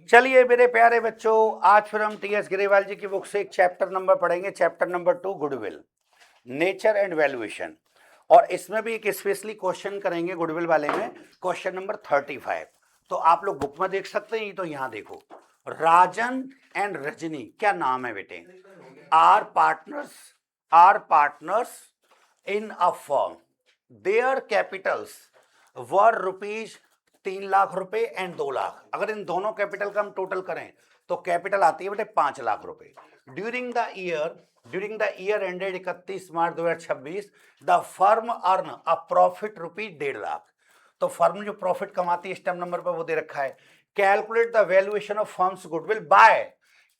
चलिए मेरे प्यारे बच्चों, आज फिर हम टी एस ग्रेवाल जी की बुक से एक चैप्टर नंबर पढ़ेंगे, chapter number 2, goodwill, nature and valuation. और इसमें भी एक स्पेशली क्वेश्चन करेंगे गुडविल वाले में, क्वेश्चन नंबर 35। तो आप लोग बुक में देख सकते हैं, तो यहां देखो, राजन एंड रजनी, क्या नाम है बेटे, are partners in a firm, their capitals were rupees 3 lakh रुपए एंड 2 लाख। अगर इन दोनों कैपिटल का हम टोटल करें तो कैपिटल आती है बेटे 5 लाख रुपए। During the year ended 31 March 2026 the firm earn a profit rupees 1.5 lakh. तो फर्म जो प्रॉफिट कमाती है स्टेप नंबर पर वो दे रखा है। Calculate the valuation of firm's goodwill by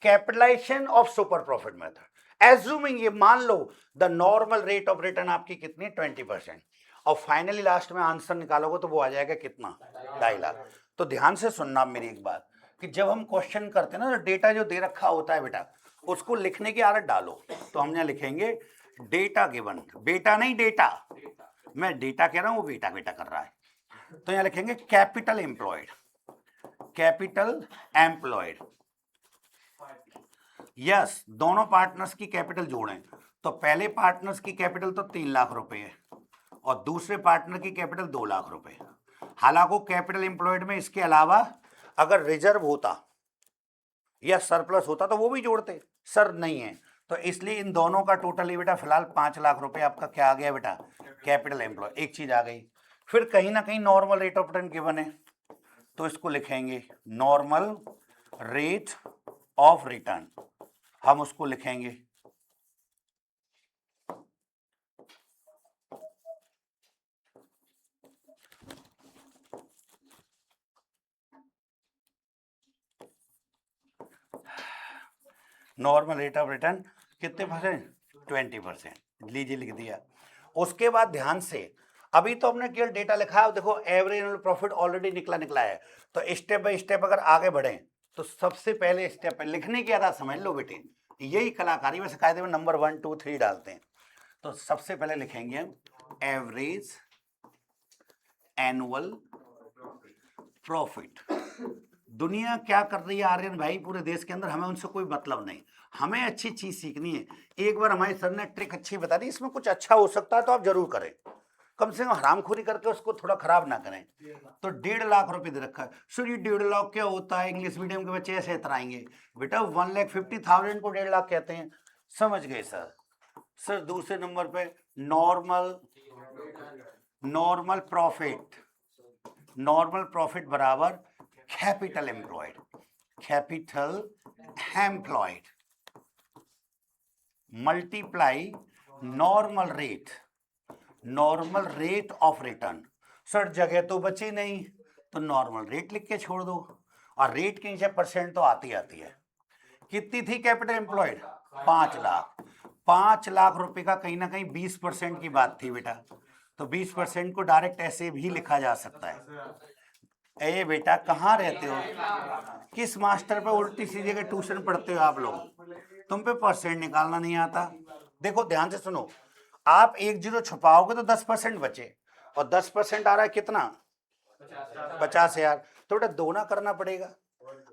capitalisation of super profit method. Assuming, ये मान लो, the normal rate of return आपकी कितनी, 20%। और फाइनली लास्ट में आंसर निकालोगे तो वो आ जाएगा कितना, 2.5 लाख। तो ध्यान से सुनना मेरी एक बात, कि जब हम क्वेश्चन करते हैं ना, तो डेटा जो दे रखा होता है बेटा, उसको लिखने की आदत डालो। तो हम यहाँ लिखेंगे डेटा गिवन, बेटा नहीं डेटा, मैं डेटा कह रहा हूं, वो बेटा बेटा कर रहा है। तो यहाँ लिखेंगे capital employed, capital employed. Yes, दोनों पार्टनर्स की कैपिटल जोड़ें। तो पहले पार्टनर्स की कैपिटल तो 3 लाख रुपए है और दूसरे पार्टनर की कैपिटल 2 लाख रुपए। हालांकि कैपिटल एम्प्लॉयड में इसके अलावा अगर रिजर्व होता या सरप्लस होता तो वो भी जोड़ते, सर नहीं है, तो इसलिए इन दोनों का टोटल बेटा फिलहाल 5 लाख रुपए आपका क्या आ गया बेटा, कैपिटल एम्प्लॉय। एक चीज आ गई। फिर कहीं ना कहीं normal rate of return given है, तो इसको लिखेंगे नॉर्मल रेट ऑफ रिटर्न, हम उसको लिखेंगे नॉर्मल रेट ऑफ रिटर्न कितने परसेंट, 20%। लीजिए लिख दिया। उसके बाद ध्यान से, अभी तो हमने केवल डेटा लिखा है, देखो एवरेज एनुअल प्रॉफिट ऑलरेडी निकला है। तो स्टेप बाय स्टेप अगर आगे बढ़े तो सबसे पहले स्टेप लिखने की आदत समझ लो बेटे, यही कलाकारी में कायदे में नंबर 1 2 3 डालते हैं। तो सबसे पहले लिखेंगे हम एवरेज एनुअल प्रॉफिट। दुनिया क्या कर रही है आर्यन भाई पूरे देश के अंदर, हमें उनसे कोई मतलब नहीं, हमें अच्छी चीज सीखनी है। एक बार हमारे सर ने ट्रिक अच्छी बता दी, इसमें कुछ अच्छा हो सकता है तो आप जरूर करें, कम से कम हरामखोरी करके उसको थोड़ा खराब ना करें। तो 1.5 लाख रुपए दे रखा है। सर ये 1.5 लाख क्या होता है, इंग्लिश मीडियम के बच्चे ऐसे इतराएंगे बेटा, 1,50,000 को 1.5 लाख कहते हैं, समझ गए सर। सर दूसरे नंबर पे नॉर्मल प्रॉफिट बराबर capital employed multiply normal rate of return. Sir जगह तो बची नहीं, तो नॉर्मल रेट लिख के छोड़ दो, और रेट के नीचे परसेंट तो आती है। कितनी थी कैपिटल एम्प्लॉयड, 5 लाख। 5 लाख रुपए का कहीं ना कहीं 20% की बात थी बेटा, तो 20% को डायरेक्ट ऐसे भी लिखा जा सकता है। ए बेटा कहाँ रहते हो, किस मास्टर पे उल्टी सीधी के ट्यूशन पढ़ते हो आप लोग, तुम पे परसेंट निकालना नहीं आता। देखो ध्यान से सुनो, आप 1 जीरो छुपाओगे तो 10% बचे, और 10% आ रहा है कितना, 50,000, तो बेटा दोना करना पड़ेगा।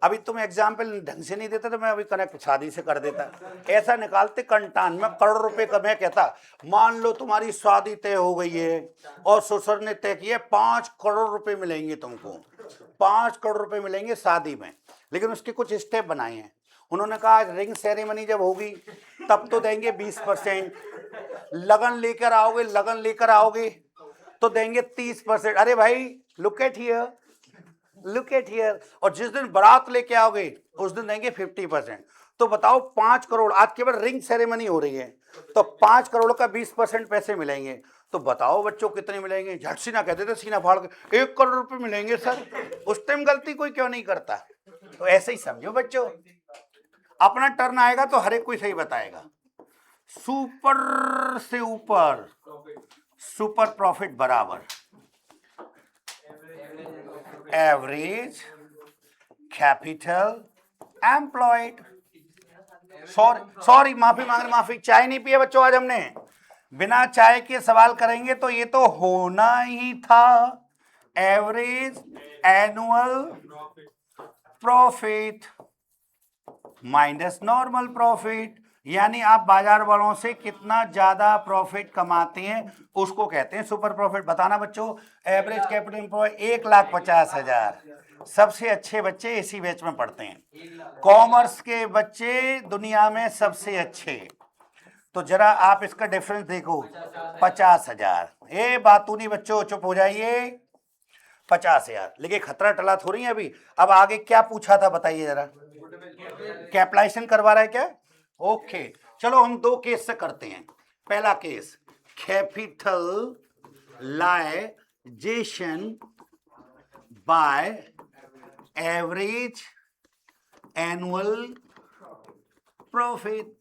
अभी तुम एग्जाम्पल ढंग से नहीं देते तो मैं अभी कनेक्ट शादी से कर देता, ऐसा निकालते कंटान में करोड़ रुपए का। मैं कहता मान लो तुम्हारी शादी तय हो गई है और ससुर ने तय किया 5 करोड़ रुपए मिलेंगे तुमको, 5 करोड़ रुपए मिलेंगे शादी में, लेकिन उसके कुछ स्टेप बनाए हैं। उन्होंने कहा रिंग सेरेमनी जब होगी तब तो देंगे 20%, लगन लेकर आओगे तो देंगे 30%। अरे भाई लुक एट हियर, और जिस दिन बारात लेके आओगे उस दिन देंगे 50%। तो बताओ 5 करोड़, आज केवल रिंग सेरेमनी हो रही है, तो 5 करोड़ का 20% पैसे मिलेंगे। तो बताओ बच्चों कितने मिलेंगे, झट सीना कहते थे सीना फाड़ के 1 करोड़ रुपए मिलेंगे सर। उस टाइम गलती कोई क्यों नहीं करता। तो ऐसे ही समझो बच्चों, अपना टर्न आएगा तो हर एक कोई सही बताएगा। सुपर से ऊपर सुपर प्रॉफिट बराबर एवरेज कैपिटल एम्प्लॉयड। सॉरी माफी, चाय नहीं पिए बच्चों आज हमने, बिना चाय के सवाल करेंगे तो ये तो होना ही था, average annual profit minus normal profit, यानी आप बाजार वालों से कितना ज्यादा प्रॉफिट कमाते हैं उसको कहते हैं सुपर प्रॉफिट। बताना बच्चों, एवरेज कैपिटल एम्प्लॉय 1,50,000। सबसे अच्छे बच्चे इसी बैच में पढ़ते हैं, कॉमर्स के बच्चे दुनिया में सबसे अच्छे। तो जरा आप इसका डिफरेंस देखो, 50,000। ए बातूनी बच्चों चुप हो जाइए, 50,000। लेकिन खतरा टला थोड़ी है अभी। अब आगे क्या पूछा था बताइए जरा, कैपिटलाइजेशन करवा रहा है क्या? ओके, चलो हम दो केस से करते हैं। पहला case, capitalization by average annual profit.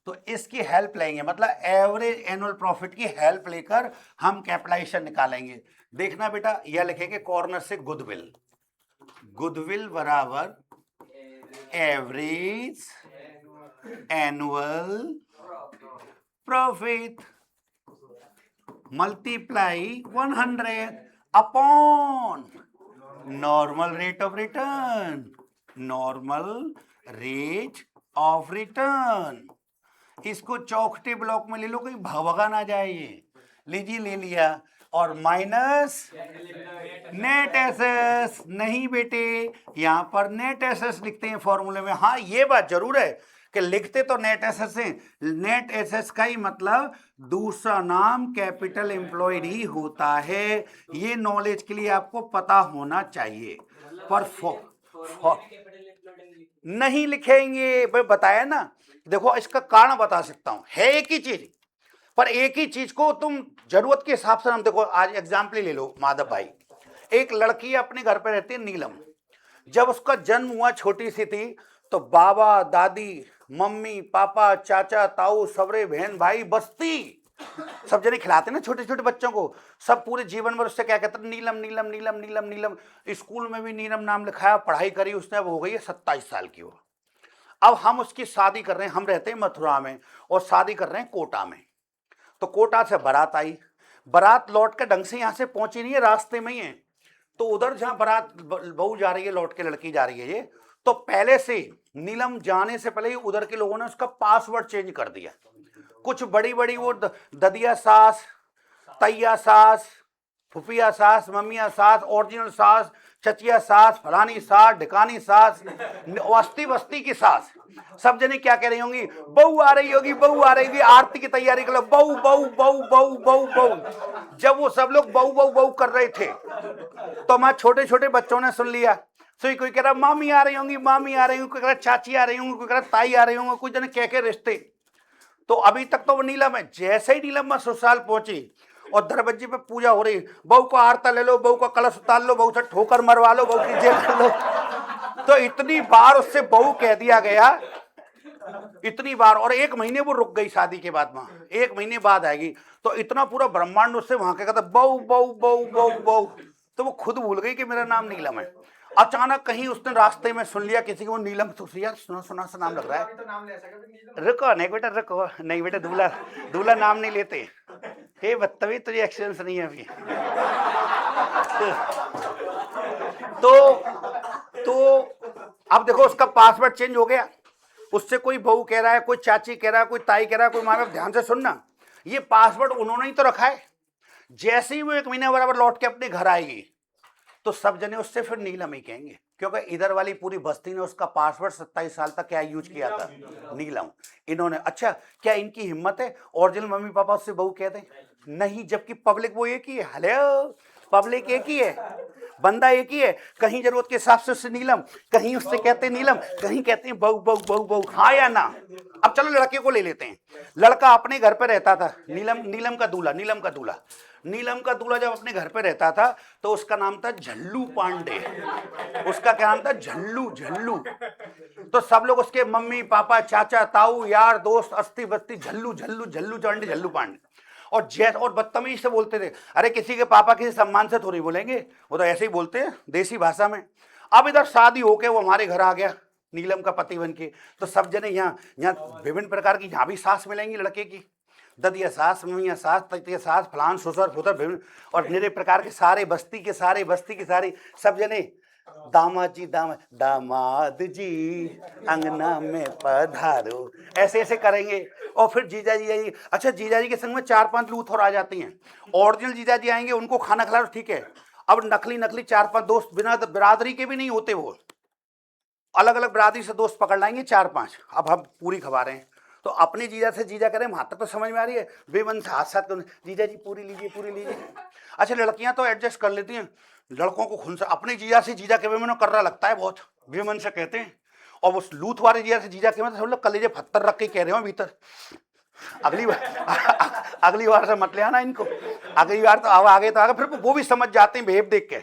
तो इसकी हेल्प लेंगे, मतलब एवरेज एनुअल प्रॉफिट की हेल्प लेकर हम कैपिटलाइजेशन निकालेंगे। देखना बेटा, यह लिखेंगे कॉर्नर से गुडविल, गुडविल बराबर average annual profit multiply 100 upon normal rate of return, normal rate of return. इसको चौखटे ब्लॉक में ले लो, कहीं भगा ना जाए ये। लीजिए, ले लिया। और माइनस नेट एसेस, नहीं बेटे यहां पर नेट एसेस लिखते हैं फॉर्मूले में। हाँ, ये बात जरूर है कि लिखते तो नेट एसेस हैं, नेट एसेस का ही मतलब दूसरा नाम कैपिटल एम्प्लॉयड ही होता है। ये नॉलेज के लिए आपको पता होना चाहिए। पर नहीं लिखेंगे, मैं बताया ना। देखो, इसका कारण बता सकता हूं, है एक ही चीज, पर एक ही चीज को तुम जरूरत के हिसाब से। हम देखो, आज एग्जाम्पल ले लो माधव भाई, एक लड़की अपने घर पे रहती है नीलम। जब उसका जन्म हुआ छोटी सी थी, तो बाबा दादी मम्मी पापा चाचा ताऊ सबरे बहन भाई बस्ती सब जने खिलाते ना छोटे छोटे बच्चों को। सब पूरे जीवन भर उससे क्या कहते हैं, नीलम नीलम नीलम नीलम नीलम। स्कूल में भी नीलम नाम लिखाया, पढ़ाई करी उसने, अब हो गई है 27 साल की वो। अब हम उसकी शादी कर रहे हैं, हम रहते हैं मथुरा में और शादी कर रहे हैं कोटा में। तो कोटा से बारात आई, बारात लौट के ढंग से यहां से पहुंची नहीं है, रास्ते में ही है। तो उधर जहां बारात बहू जा रही है, लौट के लड़की जा रही है ये, तो पहले से नीलम जाने से पहले ही उधर के लोगों ने उसका पासवर्ड चेंज कर दिया। कुछ बड़ी बड़ी वो ददिया सास, तैया सास, फुफिया सास, मम्मिया सास, ओरिजिनल सास, चचिया सास, फलानी सास, ढिकानी सास, वस्ती बस्ती की सास, सब जने क्या कह रही होंगी, बहू आ रही होगी, बहू आ रही होगी, आरती की तैयारी कर लो, बहू बहू बहू बहू बहू बहू। जब वो सब लोग बहू बहू बहू कर रहे थे, तो हमारे छोटे छोटे बच्चों ने सुन लिया। तो कोई कह रहा मामी आ रही होंगी, मामी आ रही होंगी, कोई कह रहा चाची आ रही होंगी, कोई कह रहा ताई आ रही होंगी, कुछ जने कह के रिश्ते। तो अभी तक तो वो नीलम है। जैसे ही नीलम में ससुराल पहुंची और दरवाजे पे पूजा हो रही, बहू को आरता ले लो, बहू का कलश उतार लो, बहू से ठोकर मरवा लो, बहू की जेल कर लो। तो इतनी बार उससे बहू कह दिया गया, इतनी बार। और 1 महीने वो रुक गई शादी के बाद, वहां 1 महीने बाद आएगी। तो इतना पूरा ब्रह्मांड उससे वहां कहता बहू बहू बहू बहू बहू। तो वो खुद भूल गई कि मेरा नाम नीलम है। अचानक कहीं उसने रास्ते में सुन लिया किसी को नीलम, तो यार सुना सुना सा नाम लग रहा है। रुको नहीं बेटा, रुको नहीं बेटा, दूल्हा दूल्हा नाम नहीं लेते। हे बदतमीज, तुझे एक्सपीरियंस नहीं है अभी। तो अब देखो, उसका पासवर्ड चेंज हो गया। उससे कोई बहू कह रहा है, कोई चाची कह रहा है, कोई ताई कह रहा है, कोई माँ बाप। ध्यान से सुनना, ये पासवर्ड उन्होंने ही तो रखा है। जैसे ही वो 1 महीने बराबर लौट के अपने घर आएगी, तो सब जने उससे फिर नीलम ही कहेंगे, क्योंकि इधर वाली पूरी बस्ती ने उसका पासवर्ड 27 साल तक क्या यूज किया था, नीलम। इन्होंने, अच्छा क्या इनकी हिम्मत है ओरिजिनल मम्मी पापा उससे बहू कहते हैं? नहीं, जबकि पब्लिक वो एक ही है। हेलो, पब्लिक एक ही है, बंदा एक ही है। कहीं जरूरत के हिसाब से उससे नीलम, कहीं उससे कहते हैं नीलम, कहीं कहते हैं बहू बहू बहू बहू। हाँ या ना? अब चलो लड़के को ले लेते हैं। लड़का अपने घर पे रहता था, नीलम का दूल्हा, नीलम का दूल्हा। नीलम का दूल्हा जब अपने घर पे रहता था, तो उसका नाम था झल्लू पांडे। उसका क्या नाम था? झल्लू, झल्लू। तो सब लोग उसके मम्मी पापा चाचा ताऊ यार दोस्त अस्ती बस्ती झल्लू झल्लू झल्लू पांडे, झल्लू पांडे। और बदतमीज से बोलते थे। अरे किसी के पापा किसी सम्मान से थोड़ी बोलेंगे, वो तो ऐसे ही बोलते हैं देसी भाषा में। अब इधर शादी होके वो हमारे घर आ गया नीलम का पति बन के। तो सब जने यहाँ विभिन्न प्रकार की यहाँ भी सास मिलेंगी लड़के की। ददिया सास, ममिया सास, ततिया सास, फलान ससुर फुतर भिन्न और निरे प्रकार के सारे बस्ती के सारे सब जने दामाद जी दामाद जी अंगना में पधारो, ऐसे ऐसे करेंगे। और फिर जीजा जी अच्छा जीजा जी के संग में 4-5 लूथ और आ जाती हैं। ओरिजिनल जीजा जी आएंगे, उनको खाना खिला ठीक है। अब नकली 4-5 दोस्त बिना बिरादरी के भी नहीं होते, वो अलग अलग बिरादरी से दोस्त पकड़ लाएंगे 4-5। अब हम पूरी खबा रहे हैं तो अपने जीजा से जीजा करें, वहां तक तो समझ में आ रही है। बेमन से हाथ साथ जीजा जी पूरी लीजिए। अच्छा लड़कियां तो एडजस्ट कर लेती हैं, लड़कों को खुद से अपने जीजा से जीजा के बेमन कर रहा लगता है बहुत, बेमन से कहते हैं। और वो लूथ वाले जीजा से जीजा के मतलब सब लोग कलेजे पत्थर रख के कह रहे हो भीतर। अगली बार से मत ले आना इनको, अगली बार तो आगे तो आगे, फिर वो भी समझ जाते हैं भेद देख के,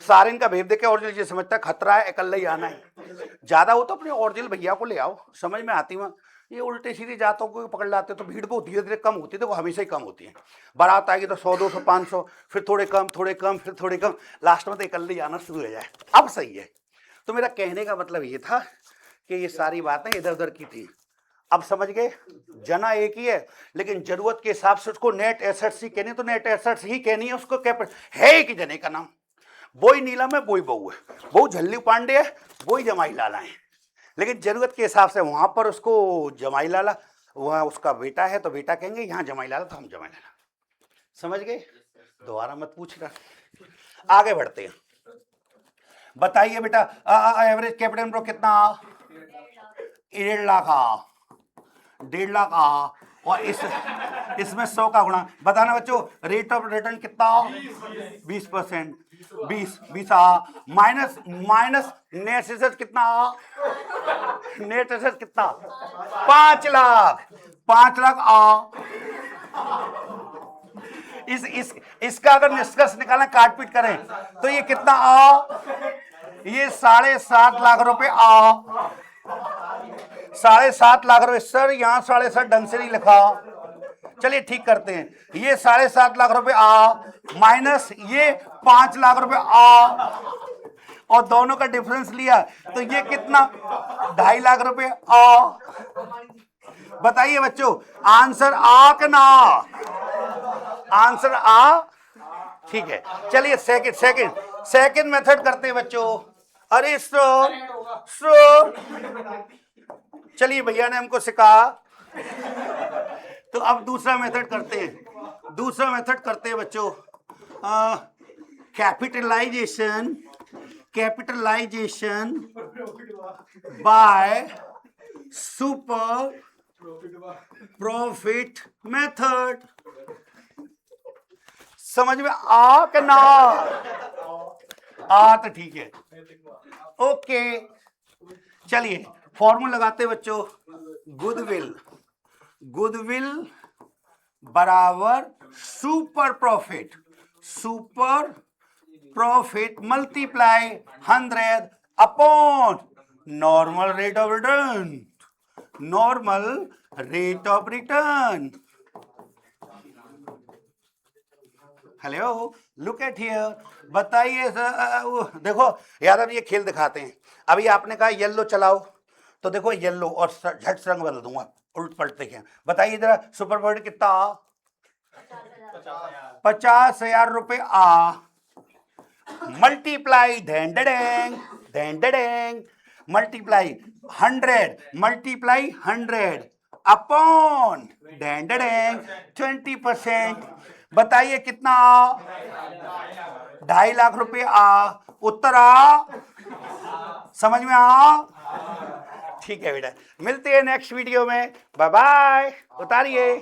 सारे इनका भेद देख के ओरिजिनल जी समझता है खतरा है, अकेला ही आना है। ज्यादा हो तो अपने ओरिजिनल भैया को ले आओ, समझ में आती वहाँ। ये उल्टे सीधे जातों को पकड़ लाते तो भीड़ बहुत धीरे धीरे कम होती है, तो वो हमेशा ही कम होती है। बारात आएगी तो 100-200 500, फिर थोड़े कम फिर थोड़े कम, लास्ट में तो अकेले ही आना शुरू हो जाए। अब सही है। तो मेरा कहने का मतलब ये था कि ये सारी बातें इधर उधर की थी, अब समझ गए। जना एक ही है, लेकिन जरूरत के हिसाब से उसको नेट एसेट्स ही कहनी, तो नेट एसेट्स ही कहनी है उसको। है एक ही जने का नाम, वही नीलम है, वही बहू है, बहू झल्ली पांडे है, वही जमाई लाला है। लेकिन जरूरत के हिसाब से वहां पर उसको जमाई लाला, वहां उसका बेटा है तो बेटा कहेंगे, यहाँ जमाई लाला तो हम जमाई लाला। समझ गए? दोबारा मत पूछना। आगे बढ़ते हैं। बताइए बेटा, एवरेज कैपिटल एम्प्लॉय कितना? 1.5 लाख। 1.5 लाख और इसमें 100 का गुणा। बताना बच्चों, रेट ऑफ रिटर्न कितना? 20%। 20 माइनस नेट एसेट कितना? नेट एसेट कितना? 5 लाख। 5 लाख इसका अगर निष्कर्ष निकालें, काटपीट करें तो ये कितना ये 7.5 लाख रुपए 7.5 लाख रुपए। सर यहाँ 7.5 ढंग से नहीं लिखा, चलिए ठीक करते हैं। ये 7.5 लाख रुपए माइनस ये 5 लाख रुपए और दोनों का डिफरेंस लिया तो ये कितना? 2.5 लाख रुपए बताइए बच्चों, आंसर कि ना? आंसर ठीक है। चलिए सेकंड मेथड करते हैं बच्चों। अरे सर चलिए भैया ने हमको सिखा, तो अब दूसरा मेथड करते हैं बच्चों। Capitalization by super profit method. समझ में कि ना? तो ठीक है, ओके। चलिए फॉर्मूला लगाते बच्चों। गुडविल बराबर super profit multiply 100 upon normal rate of return. Hello, look at here. बताइए देखो यादव, ये खेल दिखाते हैं। अभी आपने कहा येलो चलाओ, तो देखो येलो और झट से रंग बदल दूंगा, उल्ट पलट देखें। बताइए जरा, सुपर प्रॉफिट कितना? 50,000 रुपए मल्टीप्लाई मल्टीप्लाई 100 अपॉन 20%। बताइए कितना? 2.5 लाख रुपए उत्तर समझ में ठीक है बेटा, मिलते हैं नेक्स्ट वीडियो में। Bye bye. उतारिए